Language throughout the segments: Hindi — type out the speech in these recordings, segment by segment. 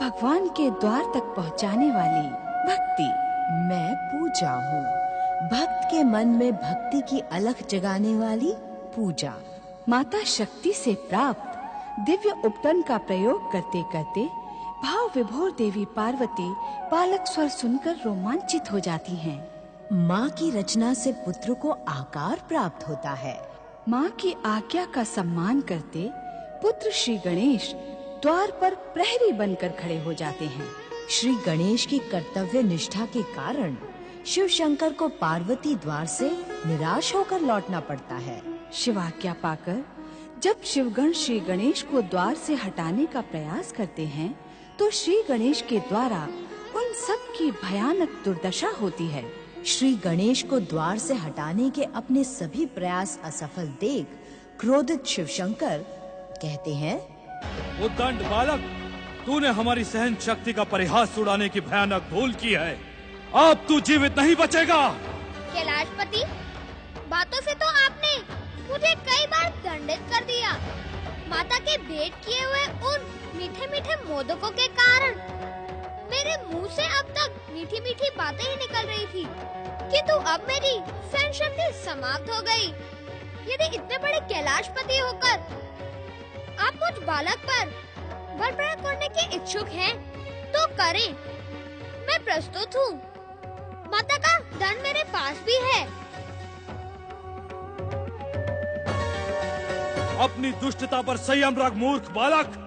भगवान के द्वार तक पहुंचाने वाली भक्ति। मैं पूजा हूँ, भक्त के मन में भक्ति की अलख जगाने वाली पूजा। माता शक्ति से प्राप्त दिव्य उपटन का प्रयोग करते करते भाव विभोर देवी पार्वती बालक स्वर सुनकर रोमांचित हो जाती हैं। माँ की रचना से पुत्र को आकार प्राप्त होता है। माँ की आज्ञा का सम्मान करते पुत्र श्री गणेश द्वार पर प्रहरी बनकर खड़े हो जाते हैं। श्री गणेश की कर्तव्य निष्ठा के कारण शिव शंकर को पार्वती द्वार से निराश होकर लौटना पड़ता है। शिवाज्ञा पाकर जब शिवगण श्री गणेश को द्वार से हटाने का प्रयास करते हैं तो श्री गणेश के द्वारा उन सब की भयानक दुर्दशा होती है। श्री गणेश को द्वार से हटाने के अपने सभी प्रयास असफल देख क्रोधित शिव शंकर कहते हैं, उद्दंड बालक, तूने हमारी सहन शक्ति का परिहास उड़ाने की भयानक भूल की है। अब तू जीवित नहीं बचेगा। कैलाशपति, बातों से तो आपने मुझे कई बार दंडित कर दिया। माता के भेंट किए हुए उन मीठे मीठे मोदकों के कारण मेरे मुंह से अब तक मीठी मीठी बातें ही निकल रही थी, किंतु अब मेरी सहन शक्ति समाप्त हो गई। यदि इतने बड़े कैलाशपति होकर आप मुझ बालक पर बल प्रयोग करने के इच्छुक हैं, तो करें। मैं प्रस्तुत हूँ। माता का दंड मेरे पास भी है। अपनी दुष्टता पर संयम रख मूर्ख बालक।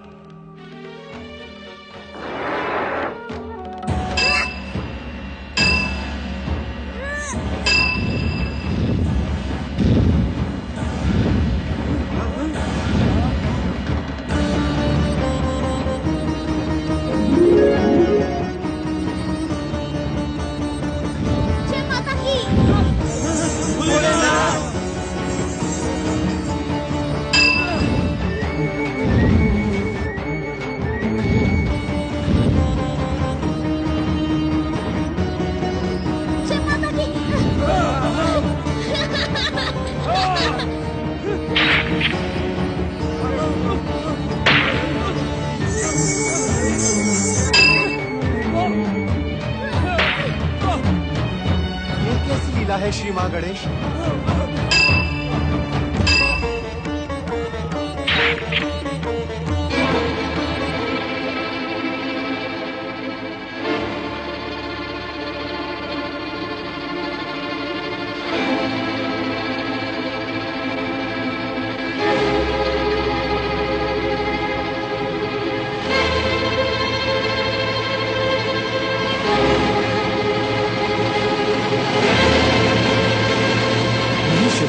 है श्री मां गणेश।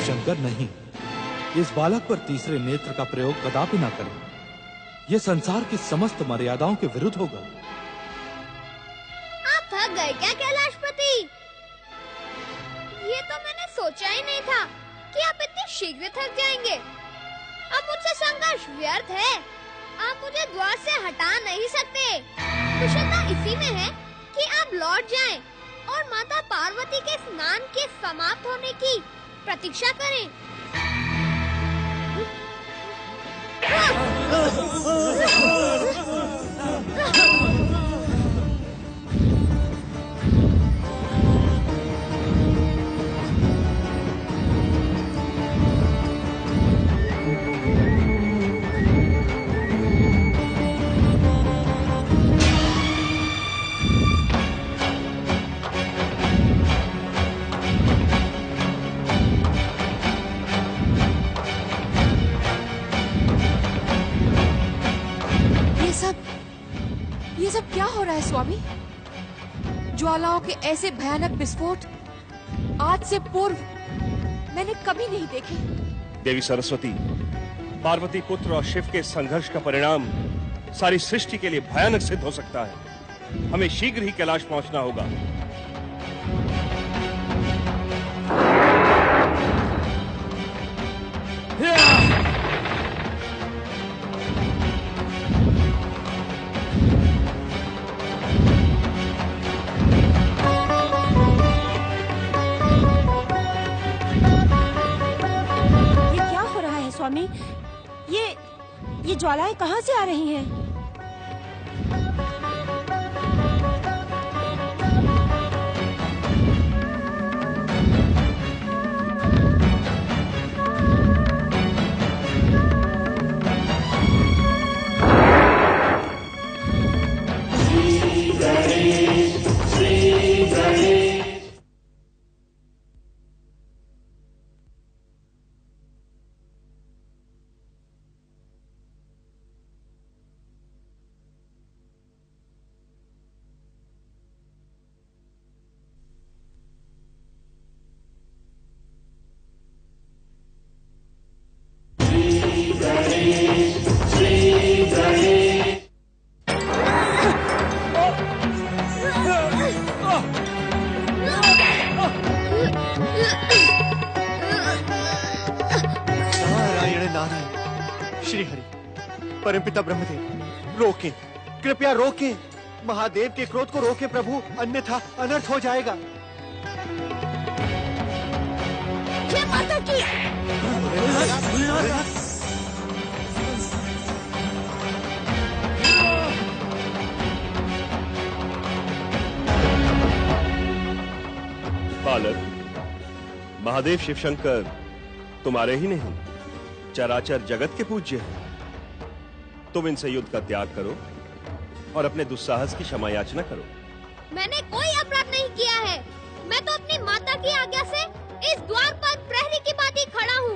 शंकर नहीं, इस बालक पर तीसरे नेत्र का प्रयोग कदापि न करें। यह संसार की समस्त मर्यादाओं के विरुद्ध होगा। आप थक गए क्या कैलाशपति? ये तो मैंने सोचा ही नहीं था कि आप इतने शीघ्र थक जाएंगे। अब मुझसे संघर्ष व्यर्थ है। आप मुझे द्वार से हटा नहीं सकते। कुशलता इसी में है कि आप लौट जाएं और माता पार्वती के स्नान के समाप्त होने की प्रतीक्षा करें। ये सब क्या हो रहा है स्वामी? ज्वालाओं के ऐसे भयानक विस्फोट आज से पूर्व मैंने कभी नहीं देखे। देवी सरस्वती, पार्वती पुत्र और शिव के संघर्ष का परिणाम सारी सृष्टि के लिए भयानक सिद्ध हो सकता है। हमें शीघ्र ही कैलाश पहुंचना होगा। स्वामी, ये ज्वालाएं कहाँ से आ रही हैं? श्री हरि। परमपिता ब्रह्मदेव, रोकें, कृपया रोकें। महादेव के क्रोध को रोकें प्रभु, अन्यथा अनर्थ हो जाएगा। जय माता की। बालक, महादेव शिव शंकर तुम्हारे ही नहीं, चराचर जगत के पूज्य हैं। तुम इनसे युद्ध का त्याग करो और अपने दुस्साहस की क्षमा याचना करो। मैंने कोई अपराध नहीं किया है। मैं तो अपनी माता की आज्ञा से इस द्वार पर प्रहरी की भांति खड़ा हूँ।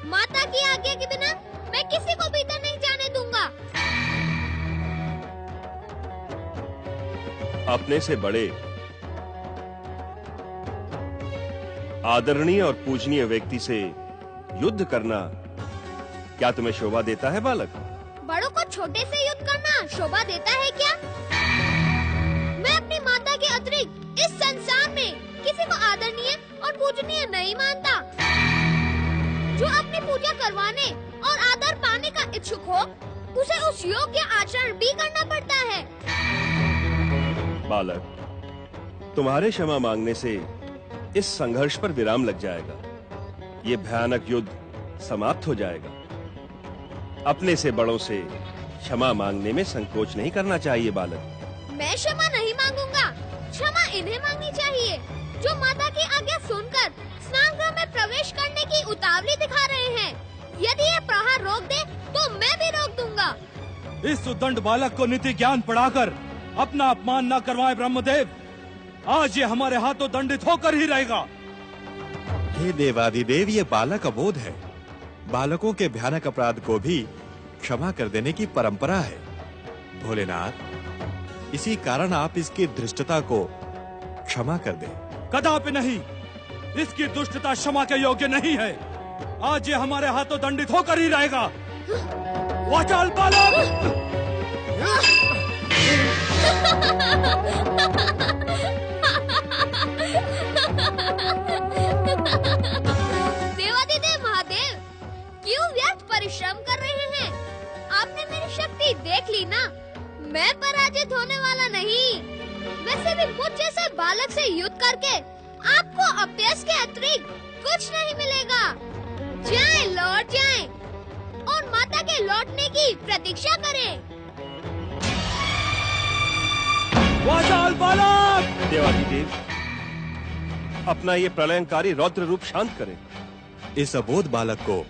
माता की आज्ञा के बिना मैं किसी को भीतर नहीं जाने दूंगा। अपने से बड़े, आदरणीय और पूजनीय व्यक्ति से युद्ध करना क्या तुम्हें शोभा देता है बालक? बड़ों को छोटे से युद्ध करना शोभा देता है क्या? मैं अपनी माता के अतिरिक्त इस संसार में किसी को आदरणीय और पूजनीय नहीं मानता। जो अपनी पूजा करवाने और आदर पाने का इच्छुक हो, उसे उस योग्य आचरण भी करना पड़ता है। बालक, तुम्हारे क्षमा मांगने से इस संघर्ष पर विराम लग जाएगा। ये भयानक युद्ध समाप्त हो जाएगा। अपने से बड़ों से क्षमा मांगने में संकोच नहीं करना चाहिए बालक। मैं क्षमा नहीं मांगूंगा, क्षमा इन्हें मांगनी चाहिए, जो माता की आज्ञा सुनकर स्नानगृह में प्रवेश करने की उतावली दिखा रहे हैं। यदि ये प्रहार रोक दे तो मैं भी रोक दूंगा। इस उद्दंड बालक को नीति ज्ञान पढ़ाकर अपना अपमान न करवाए ब्रह्मदेव। आज ये हमारे हाथों दंडित होकर ही रहेगा। हे देवादिदेव, ये बालक अबोध है। बालकों के भयानक अपराध को भी क्षमा कर देने की परंपरा है। भोलेनाथ, इसी कारण आप इसकी धृष्टता को क्षमा कर दें। कदापि नहीं, इसकी दुष्टता क्षमा के योग्य नहीं है। आज ये हमारे हाथों दंडित होकर ही रहेगा। वाचाल बालक! देवादिदेव महादेव, क्यों व्यर्थ परिश्रम कर रहे हैं? आपने मेरी शक्ति देख ली ना। मैं पराजित होने वाला नहीं। वैसे भी मुझ जैसे बालक से युद्ध करके आपको अपयश के अतिरिक्त कुछ नहीं मिलेगा। जाएं, लौट जाएं और माता के लौटने की प्रतीक्षा करें। वाचाल बालक! देवादिदेव, अपना ये प्रलयंकारी रौद्र रूप शांत करें। इस अबोध बालक को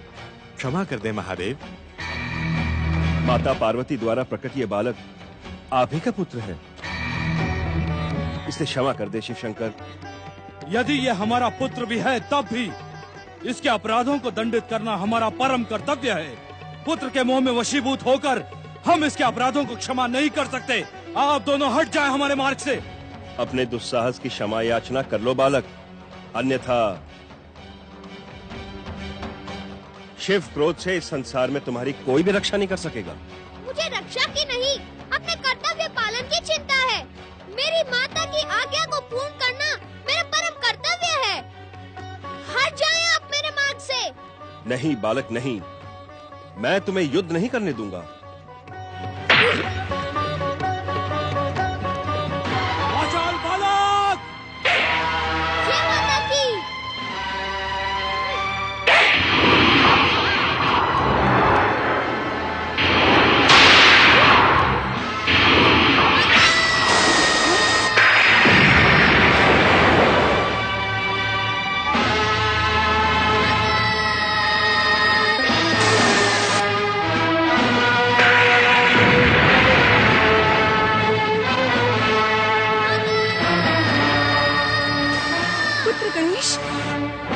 क्षमा कर दे महादेव। माता पार्वती द्वारा प्रकट ये बालक आप ही का पुत्र है। इसे क्षमा कर दे शिव शंकर। यदि ये हमारा पुत्र भी है तब भी इसके अपराधों को दंडित करना हमारा परम कर्तव्य है। पुत्र के मोह में वशीभूत होकर हम इसके अपराधों को क्षमा नहीं कर सकते। आप दोनों हट जाएं हमारे मार्ग से। अपने दुस्साहस की क्षमा याचना कर लो बालक, अन्यथा शिव क्रोध से इस संसार में तुम्हारी कोई भी रक्षा नहीं कर सकेगा। मुझे रक्षा की नहीं, अपने कर्तव्य पालन की चिंता है। मेरी माता की आज्ञा को पूर्ण करना मेरा परम कर्तव्य है। हट जाएं आप मेरे मार्ग से। नहीं बालक नहीं, मैं तुम्हें युद्ध नहीं करने दूंगा। वाचाल बालक! जय माता की। पुत्र गणेश,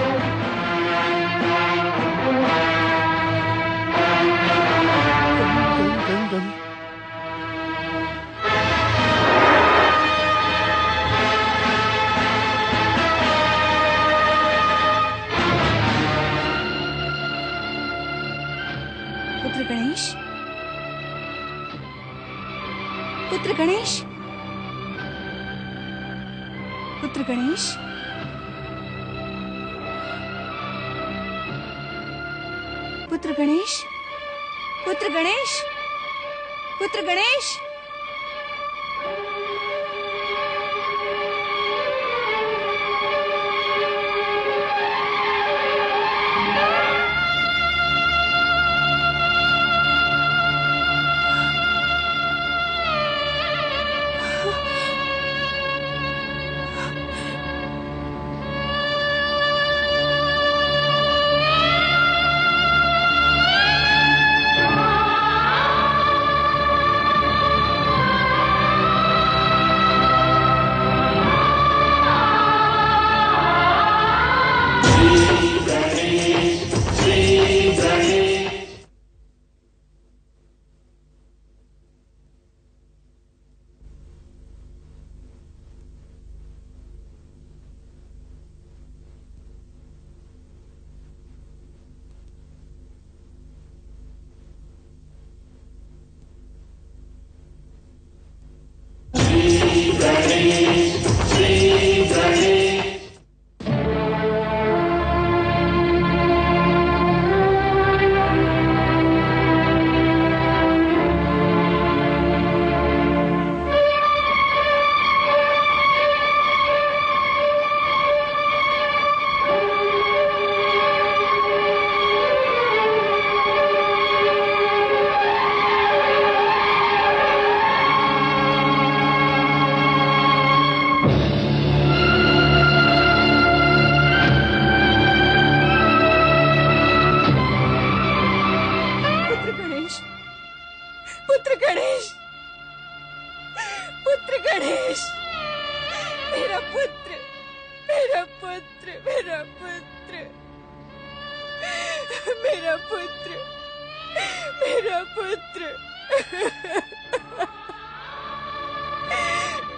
पुत्र गणेश, पुत्र गणेश, पुत्र गणेश, पुत्र गणेश, पुत्र गणेश, पुत्र गणेश।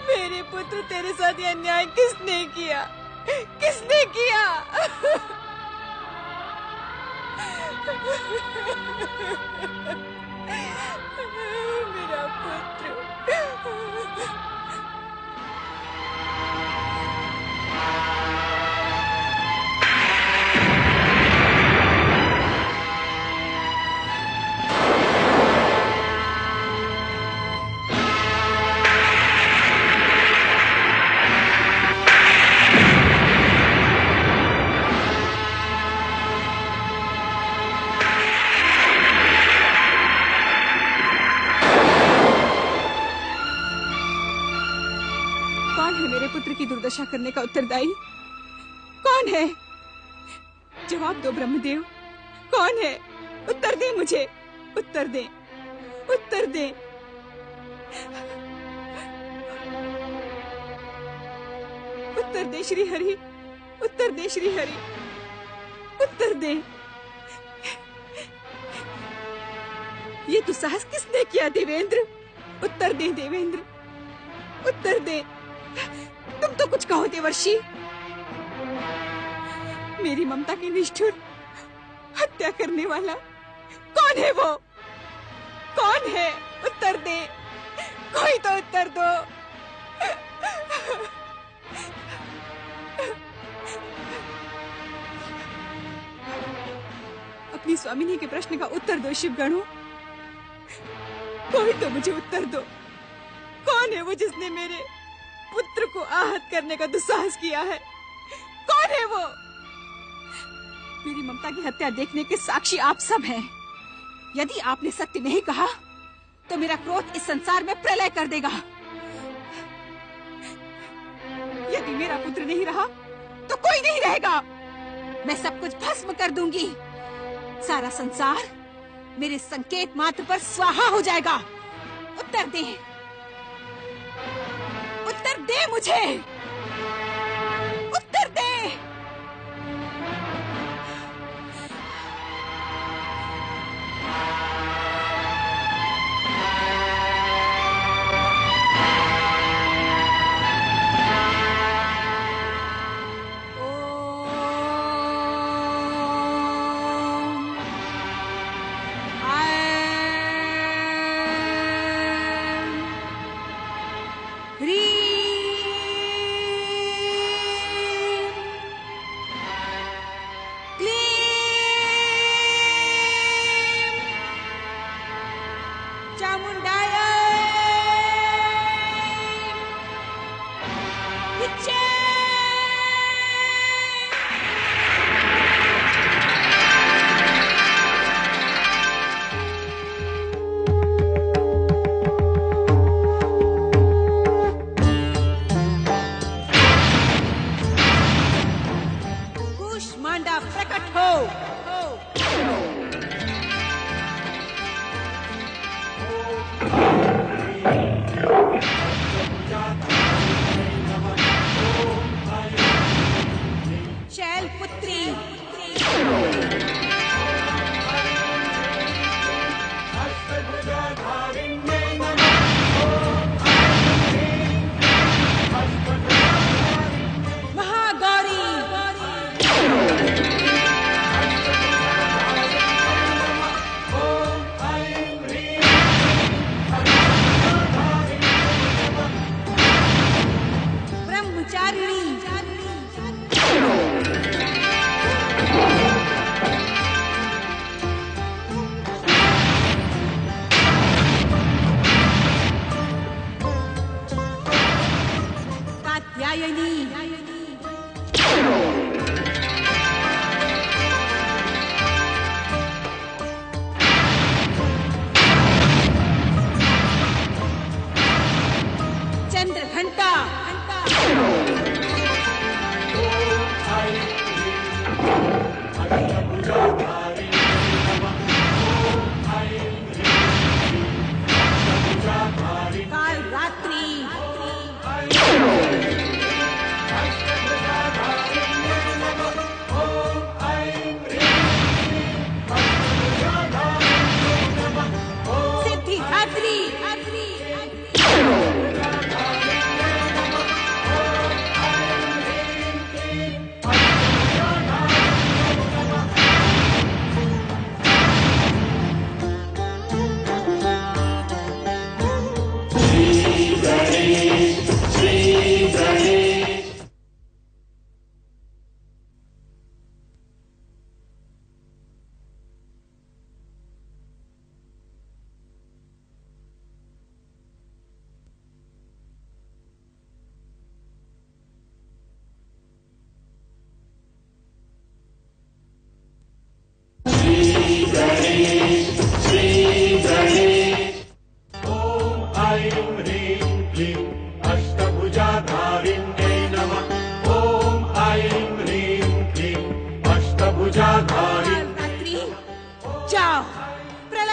मेरे पुत्र, तेरे साथ ये अन्याय किसने किया? किसने किया? मेरा पुत्र। पुत्र की दुर्दशा करने का उत्तरदायी कौन है? जवाब दो ब्रह्मदेव, कौन है? उत्तर दे मुझे, उत्तर दे, उत्तर दे। उत्तर दे श्री हरि, उत्तर दे श्री हरि, उत्तर दे। ये दुस्साहस किसने किया देवेंद्र? उत्तर दे देवेंद्र, उत्तर दे। तुम तो कुछ कहो देवर्षि। मेरी ममता की निष्ठुर हत्या करने वाला कौन है? वो कौन है? उत्तर दे, कोई तो उत्तर दो। अपनी स्वामिनी के प्रश्न का उत्तर दो शिवगणों, कोई तो मुझे उत्तर दो। कौन है वो जिसने मेरे पुत्र को आहत करने का दुस्साहस किया है? कौन है वो? मेरी ममता की हत्या देखने के साक्षी आप सब हैं। यदि आपने सत्य नहीं कहा तो मेरा क्रोध इस संसार में प्रलय कर देगा। यदि मेरा पुत्र नहीं रहा तो कोई नहीं रहेगा। मैं सब कुछ भस्म कर दूंगी। सारा संसार मेरे संकेत मात्र पर स्वाहा हो जाएगा। उत्तर दे, उत्तर दे मुझे, उत्तर दे।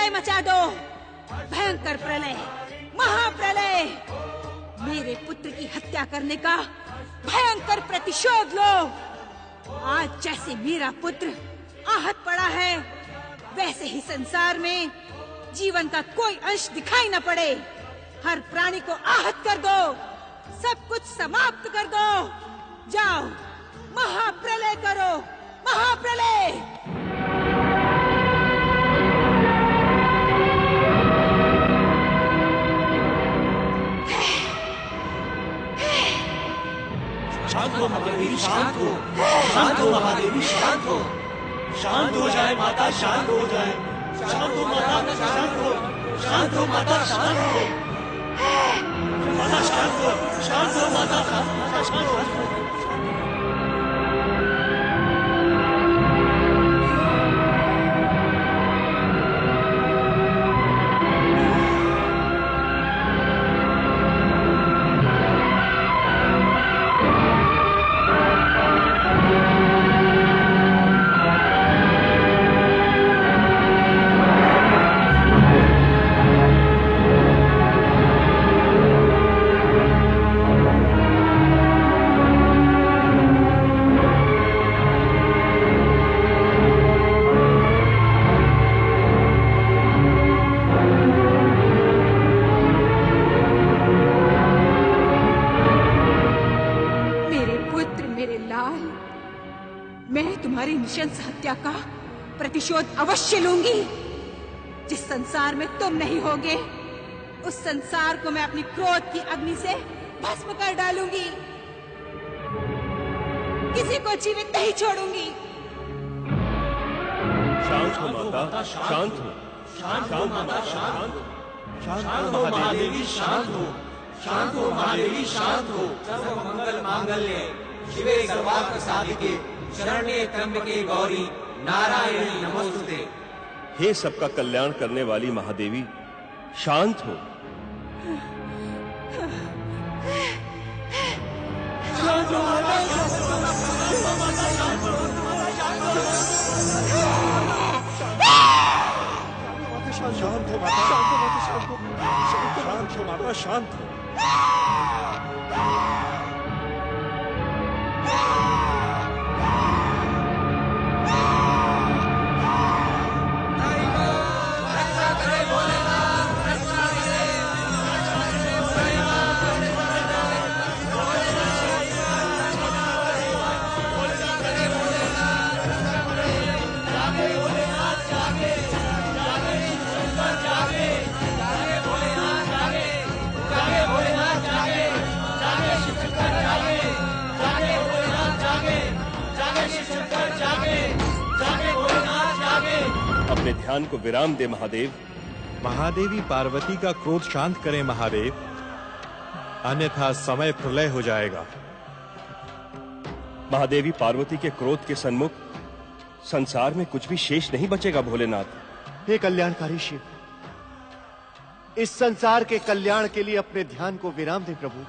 प्रलय मचा दो, भयंकर प्रलय, महाप्रलय। मेरे पुत्र की हत्या करने का भयंकर प्रतिशोध लो। आज जैसे मेरा पुत्र आहत पड़ा है, वैसे ही संसार में जीवन का कोई अंश दिखाई न पड़े। हर प्राणी को आहत कर दो, सब कुछ समाप्त कर दो। जाओ, महाप्रलय करो, महाप्रलय। शांत हो महादेवी, शांत हो, शांत हो महादेवी, शांत हो, शांत हो जाए माता, शांत हो जाए, शांत हो माता, शांत हो, शांत हो माता, शांत हो, माता शांत हो, शांत हो माता, शांत हो। नृशंस हत्या का प्रतिशोध अवश्य लूंगी। जिस संसार में तुम नहीं होगे, उस संसार को मैं अपनी क्रोध की अग्नि से भस्म कर डालूंगी। किसी को जीवित नहीं छोड़ूंगी। शांत हो माता, शांत हो, शांत हो माता, शांत हो, शांत हो महादेवी, शांत हो, शांत हो महादेवी, शांत हो। सर्व मंगल मांगल्ये शिवे सर्वार्थ साधिके शरण्ये त्र्यंबके गौरी नारायणी नमोस्तुते। हे सबका कल्याण करने वाली महादेवी, शांत हो। शांत हो माता, शांत हो, शांत हो माता, शांत हो माता, शांत हो। अपने ध्यान को विराम दे महादेव। महादेवी पार्वती का क्रोध शांत करें महादेव, अन्यथा समय प्रलय हो जाएगा। महादेवी पार्वती के क्रोध के सन्मुख संसार में कुछ भी शेष नहीं बचेगा भोलेनाथ। हे कल्याणकारी शिव, इस संसार के कल्याण के लिए अपने ध्यान को विराम दे प्रभु।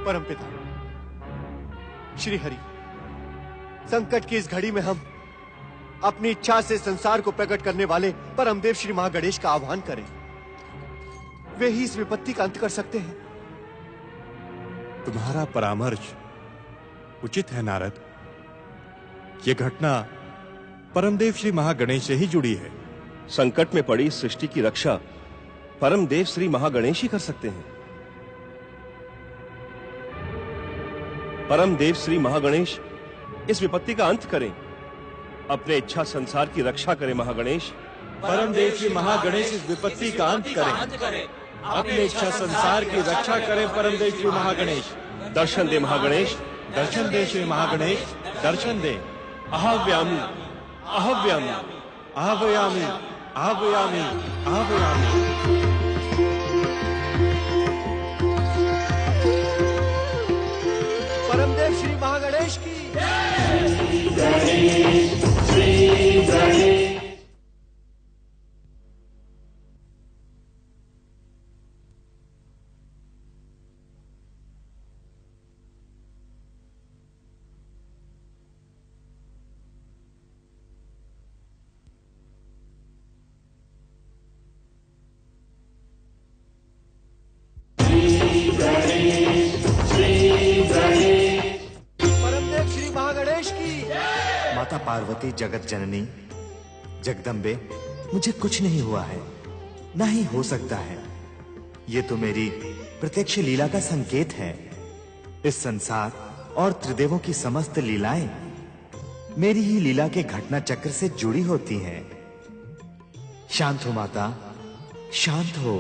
परमपिता श्री हरि, संकट की इस घड़ी में हम अपनी इच्छा से संसार को प्रकट करने वाले परमदेव श्री महागणेश का आह्वान करें। वे ही इस विपत्ति का अंत कर सकते हैं। तुम्हारा परामर्श उचित है नारद। ये घटना परमदेव श्री महागणेश से ही जुड़ी है। संकट में पड़ी सृष्टि की रक्षा परमदेव श्री महागणेश ही कर सकते हैं। परमदेव श्री महागणेश इस विपत्ति का अंत करें, अपने इच्छा संसार की रक्षा करें। महागणेश, परमदेव श्री महागणेश इस विपत्ति का अंत करें, अपने इच्छा संसार की रक्षा करें। परमदेव श्री महागणेश, दर्शन दे महागणेश, दर्शन दे श्री महागणेश, दर्शन दे। आह्वयामि, आह्वयामि, आह्वयामि, आह्वयामि, आह्वयामि। परमदेव श्री महागणेश की परमदेव श्री महागणेश की। माता पार्वती जगत जननी जगदम्बे, मुझे कुछ नहीं हुआ है, ना ही हो सकता है। ये तो मेरी प्रत्यक्ष लीला का संकेत है। इस संसार और त्रिदेवों की समस्त लीलाएं मेरी ही लीला के घटना चक्र से जुड़ी होती हैं। शांत हो माता, शांत हो।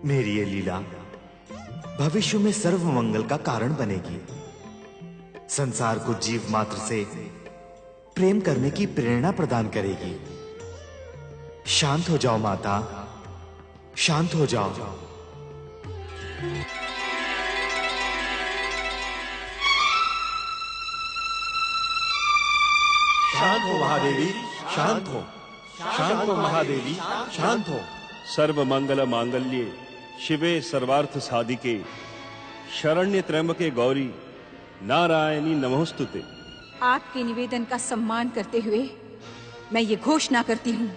मेरी ये लीला भविष्य में सर्व मंगल का कारण बनेगी। संसार को जीव मात्र से प्रेम करने की प्रेरणा प्रदान करेगी। शांत हो जाओ माता, शांत हो जाओ। शांत हो महादेवी, शांत हो। शांत हो महादेवी, शांत हो। सर्व मंगल मांगल्ये शिवे सर्वार्थ साधिके शरण्य त्र्यंबके गौरी नारायणी नमोस्तुते। आपके निवेदन का सम्मान करते हुए मैं ये घोषणा करती हूँ,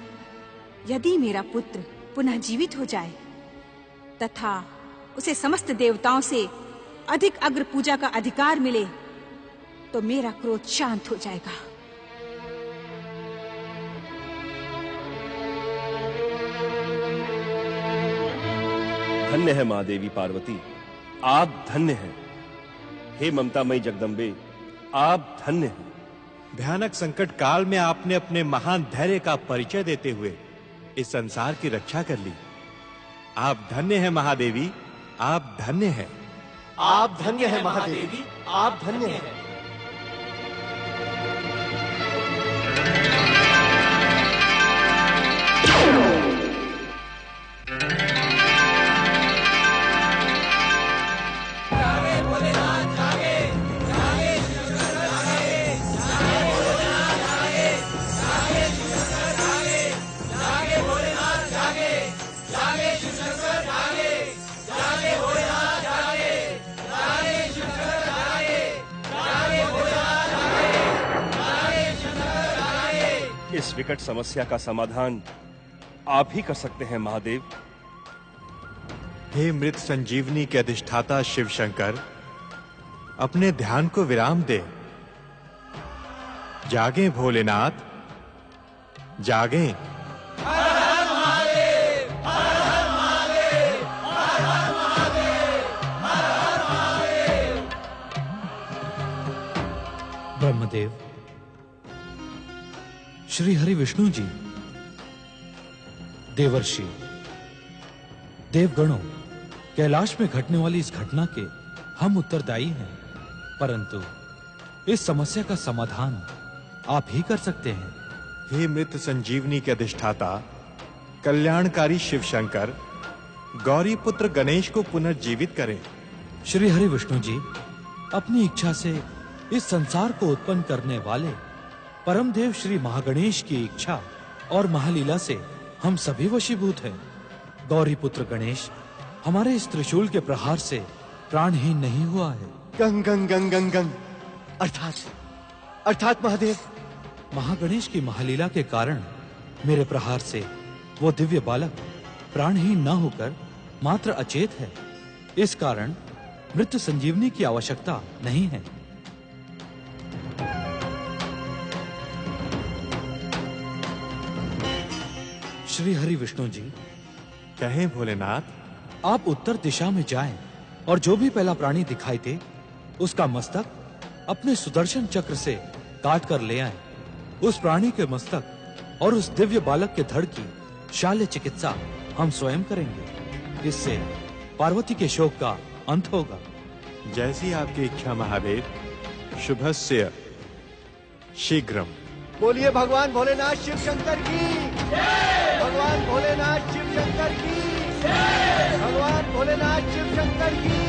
यदि मेरा पुत्र पुनः जीवित हो जाए तथा उसे समस्त देवताओं से अधिक अग्र पूजा का अधिकार मिले तो मेरा क्रोध शांत हो जाएगा। धन्य है माँ देवी पार्वती, आप धन्य हैं। हे ममतामयी जगदम्बे, आप धन्य हैं। भयानक संकट काल में आपने अपने महान धैर्य का परिचय देते हुए इस संसार की रक्षा कर ली। आप धन्य हैं महादेवी, आप धन्य हैं। आप धन्य है महादेवी, आप धन्य हैं। इस विकट समस्या का समाधान आप ही कर सकते हैं महादेव। हे मृत संजीवनी के अधिष्ठाता शिव शंकर, अपने ध्यान को विराम दे। जागे भोलेनाथ, जागे। ब्रह्मदेव, श्री हरि विष्णु जी, देवर्षि, देवगणों, कैलाश में घटने वाली इस घटना के हम उत्तरदायी हैं, परंतु इस समस्या का समाधान आप ही कर सकते हैं। हे मृत संजीवनी के अधिष्ठाता कल्याणकारी शिव शंकर, गौरी पुत्र गणेश को पुनर्जीवित करें। श्री हरि विष्णु जी, अपनी इच्छा से इस संसार को उत्पन्न करने वाले परमदेव श्री महागणेश की इच्छा और महालीला से हम सभी वशीभूत हैं। गौरी पुत्र गणेश हमारे इस त्रिशूल के प्रहार से प्राणहीन नहीं हुआ है। गंग गंग गंग गंग गंग अर्थात महादेव, महागणेश की महालीला के कारण मेरे प्रहार से वो दिव्य बालक प्राणहीन न होकर मात्र अचेत है। इस कारण मृत्यु संजीवनी की आवश्यकता नहीं है। श्री हरि विष्णु जी, कहें भोलेनाथ। आप उत्तर दिशा में जाएं और जो भी पहला प्राणी दिखाई दे उसका मस्तक अपने सुदर्शन चक्र से काट कर ले आएं। उस प्राणी के मस्तक और उस दिव्य बालक के धड़ की शाल्य चिकित्सा हम स्वयं करेंगे। इससे पार्वती के शोक का अंत होगा। जैसी आपकी इच्छा महादेव। शुभस्य शीघ्रम। बोलिए भगवान भोलेनाथ शिव शंकर की। भगवान भोलेनाथ शिव शंकर की। भगवान भोलेनाथ शिव शंकर की।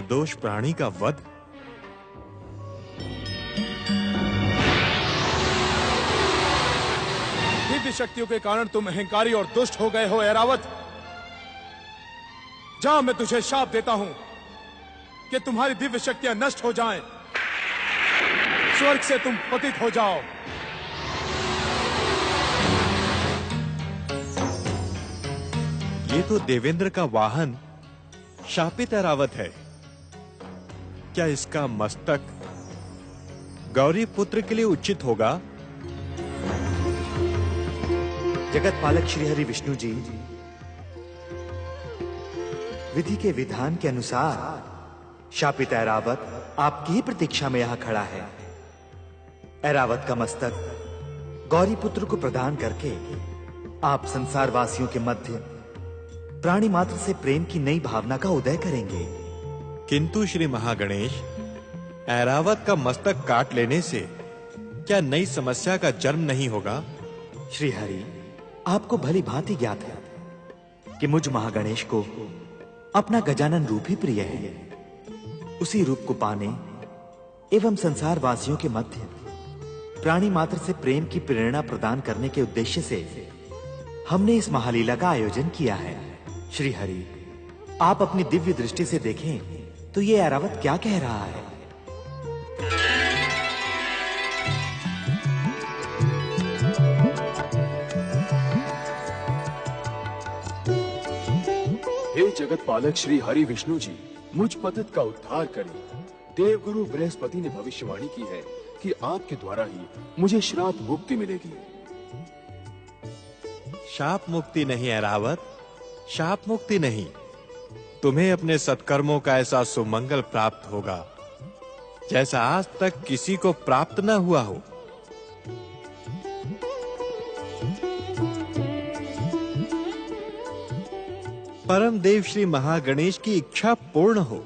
निर्दोष प्राणी का वध? दिव्य शक्तियों के कारण तुम अहंकारी और दुष्ट हो गए हो ऐरावत। जा, मैं तुझे शाप देता हूं कि तुम्हारी दिव्य शक्तियां नष्ट हो जाएं, स्वर्ग से तुम पतित हो जाओ। ये तो देवेंद्र का वाहन शापित ऐरावत है। क्या इसका मस्तक गौरी पुत्र के लिए उचित होगा? जगत पालक श्री हरि विष्णु जी, विधि के विधान के अनुसार शापित ऐरावत आपकी ही प्रतीक्षा में यहां खड़ा है। ऐरावत का मस्तक गौरी पुत्र को प्रदान करके आप संसार वासियों के मध्य प्राणी मात्र से प्रेम की नई भावना का उदय करेंगे। किंतु श्री महागणेश, ऐरावत का मस्तक काट लेने से क्या नई समस्या का जन्म नहीं होगा? श्री हरि, आपको भली भांति ज्ञात है कि मुझ महागणेश को अपना गजानन रूप ही प्रिय है। उसी रूप को पाने एवं संसार वासियों के मध्य प्राणी मात्र से प्रेम की प्रेरणा प्रदान करने के उद्देश्य से हमने इस महालीला का आयोजन किया है। श्री हरि, आप अपनी दिव्य दृष्टि से देखें तो ये ऐरावत क्या कह रहा है। हे जगत पालक श्री हरि विष्णु जी, मुझ पतित का उद्धार करें। देवगुरु बृहस्पति ने भविष्यवाणी की है कि आपके द्वारा ही मुझे श्राप मुक्ति मिलेगी। शाप मुक्ति नहीं ऐरावत, शाप मुक्ति नहीं। तुम्हें अपने सत्कर्मों का ऐसा सुमंगल प्राप्त होगा जैसा आज तक किसी को प्राप्त न हुआ हो। परम देव श्री महागणेश की इच्छा पूर्ण हो,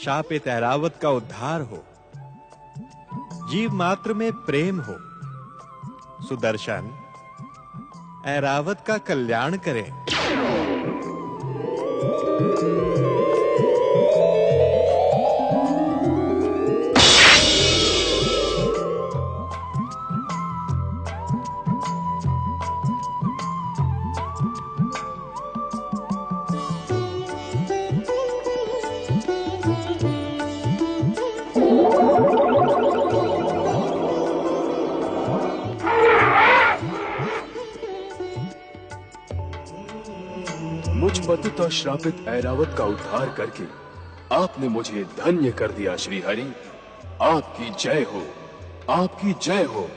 शापित ऐरावत का उद्धार हो, जीव मात्र में प्रेम हो। सुदर्शन, ऐरावत का कल्याण करें। मुझ पतित और श्रापित ऐरावत का उद्धार करके आपने मुझे धन्य कर दिया। श्री हरि, आपकी जय हो, आपकी जय हो।